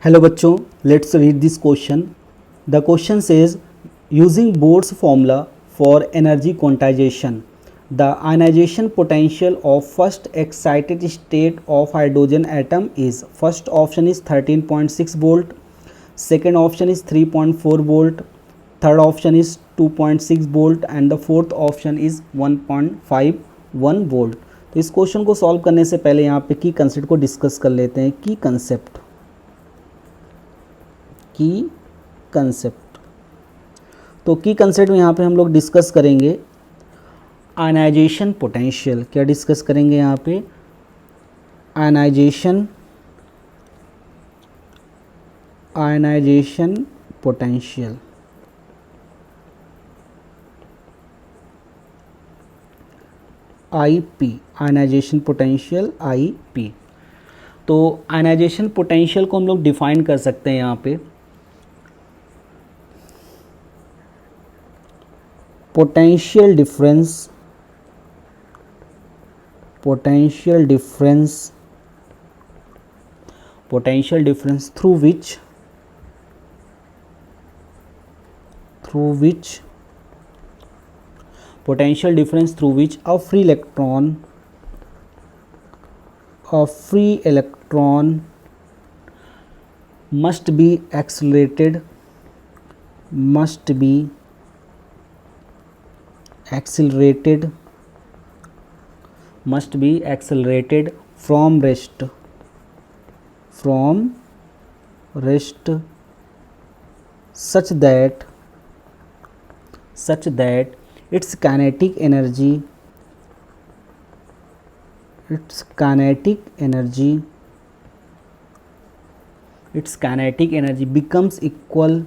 Hello बच्चों, let's read this question. The question says using Bohr's formula for energy quantization the ionization potential of first excited state of hydrogen atom is. First option is 13.6 volt, second option is 3.4 volt, third option is 2.6 volt and the fourth option is 1.51 volt. तो इस question को solve करने से पहले यहाँ पे की concept को डिस्कस कर लेते हैं. की कंसेप्ट तो की कंसेप्ट में यहाँ पे हम लोग डिस्कस करेंगे आयनाइजेशन पोटेंशियल. क्या डिस्कस करेंगे यहाँ पे? Ionization potential. IP ionization potential IP. तो आयनाइजेशन पोटेंशियल को हम लोग डिफाइन कर सकते हैं यहाँ पे. Potential difference through which a free electron must be accelerated from rest such that its kinetic energy becomes equal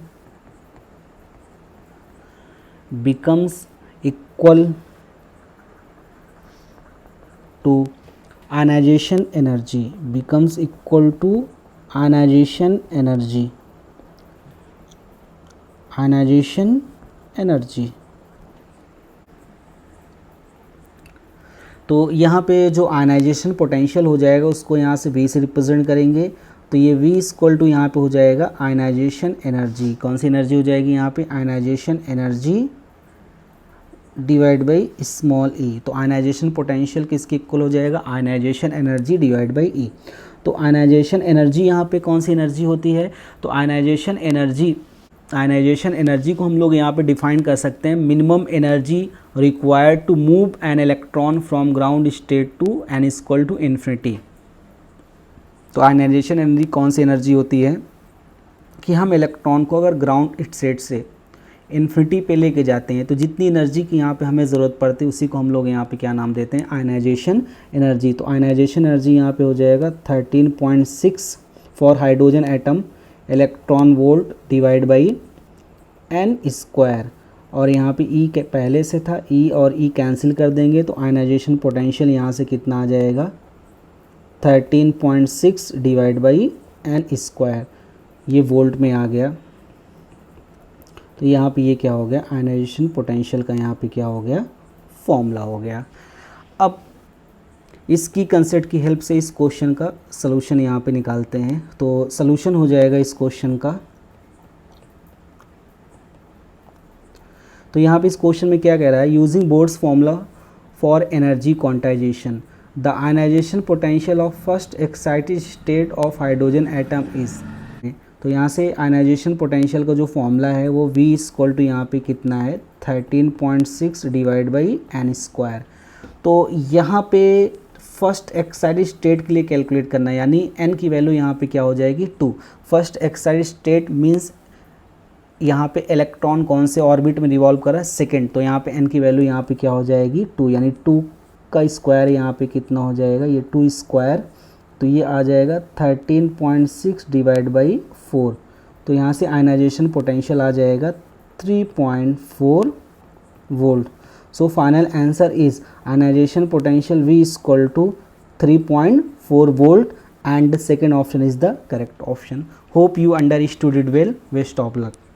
to ionization energy. तो यहाँ पे जो आयनाइजेशन पोटेंशियल हो जाएगा उसको यहाँ से V से रिप्रेजेंट करेंगे. तो ये V इक्वल टू यहाँ पे हो जाएगा आयनाइजेशन एनर्जी. कौन सी एनर्जी हो जाएगी यहाँ पे? Ionization energy divide by small e. तो आयनाइजेशन पोटेंशियल किसके इक्वल हो जाएगा? Ionization energy divide by e. तो आयनाइजेशन एनर्जी यहाँ पे कौन सी एनर्जी होती है? तो आयनाइजेशन एनर्जी को हम लोग यहाँ पे डिफाइन कर सकते हैं minimum energy required to move an electron from ground state to n equal to infinity. तो आयनाइजेशन एनर्जी कौन सी एनर्जी होती है कि हम इलेक्ट्रॉन को अगर ग्राउंड स्टेट से इन्फिनिटी पे लेके जाते हैं तो जितनी एनर्जी की यहाँ पे हमें ज़रूरत पड़ती है उसी को हम लोग यहाँ पे क्या नाम देते हैं? Ionization energy. तो आयनाइजेशन एनर्जी यहाँ पे हो जाएगा 13.6 for hydrogen atom electron volt divide by n square. और यहाँ पे E के पहले से था, E और E कैंसिल कर देंगे तो आयनाइजेशन पोटेंशियल यहाँ से कितना आ जाएगा? 13.6 डिवाइड बाई n स्क्वायर. ये वोल्ट में आ गया. तो यहाँ पे ये क्या हो गया? आयनाइजेशन पोटेंशियल का यहाँ पे क्या हो गया? फॉर्मूला हो गया. अब इसकी कंसेप्ट की हेल्प से इस क्वेश्चन का सलूशन यहाँ पे निकालते हैं. तो सलूशन हो जाएगा इस क्वेश्चन का. तो यहाँ पे इस क्वेश्चन में क्या कह रहा है? Using Bohr's formula for energy quantization the ionization potential of first excited state of hydrogen atom is. तो यहाँ से आयनाइजेशन पोटेंशियल का जो फॉर्मूला है वो V इक्वल टू यहाँ पे कितना है? 13.6 डिवाइड बाई n स्क्वायर. तो यहाँ पे फर्स्ट एक्साइटेड स्टेट के लिए कैलकुलेट करना है, यानी n की वैल्यू यहाँ पे क्या हो जाएगी? 2. फर्स्ट एक्साइटेड स्टेट मीन्स यहाँ पे इलेक्ट्रॉन कौन से ऑर्बिट में रिवॉल्व कर रहा है? सेकेंड. तो यहाँ पे n की वैल्यू यहाँ पे क्या हो जाएगी? 2. यानी 2 का स्क्वायर यहाँ पे कितना हो जाएगा? ये 2 स्क्वायर. तो ये आ जाएगा 13.6 डिवाइड बाई 4. तो यहाँ से आयनाइजेशन पोटेंशियल आ जाएगा 3.4 volt. So final answer is ionization potential V equal to 3.4 volt and the second option is the correct option. Hope you understood it well. Best of luck.